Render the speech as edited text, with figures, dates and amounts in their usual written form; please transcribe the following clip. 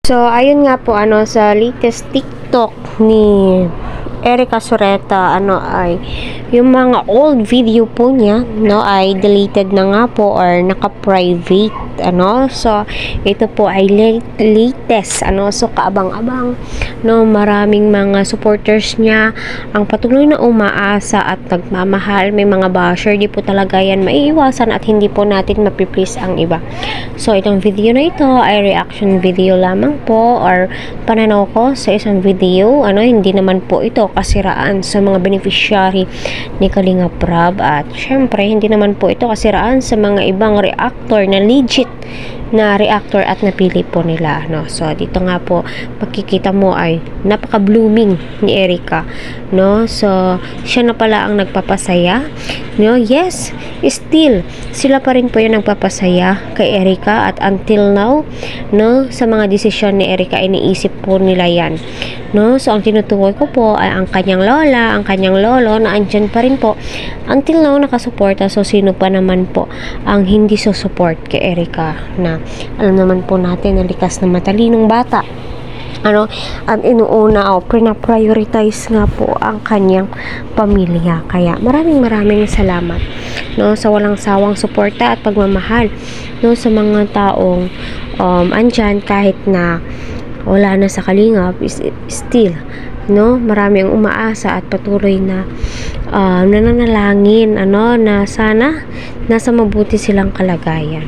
So, ayun nga po, sa latest TikTok ni Erica Sureta, ay yung mga old video po niya, ay deleted na nga po or naka-private, so ito po ay latest, so kaabang-abang, maraming mga supporters niya ang patuloy na umaasa at nagmamahal. May mga basher, di po talaga yan maiiwasan at hindi po natin mapiplease ang iba. So, itong video na ito ay reaction video lamang po or pananaw ko sa isang video, hindi naman po ito kasiraan sa mga beneficiary ni Kalinga Prab at syempre hindi naman po ito kasiraan sa mga ibang reactor na legit na reactor at napili po nila, so dito nga po makikita mo ay napaka-blooming ni Erica, so siya na pala ang nagpapasaya, yes, still sila pa rin po yung nagpapasaya kay Erica at until now, sa mga desisyon ni Erica iniisip po nila yan, so ang tinutukoy ko po ay ang kanyang lola, ang kanyang lolo na andyan pa rin po until now nakasuporta. So sino pa naman po ang hindi susupport kay Erica, na alam naman po natin na likas na matalinong bata, at inuuna o pina-prioritize nga po ang kanyang pamilya. Kaya maraming salamat, sa walang sawang suporta at pagmamahal, sa mga taong andyan kahit na wala na sa Kalingap, still, marami ang umaasa at patuloy na nananalangin, na sana nasa mabuti silang kalagayan.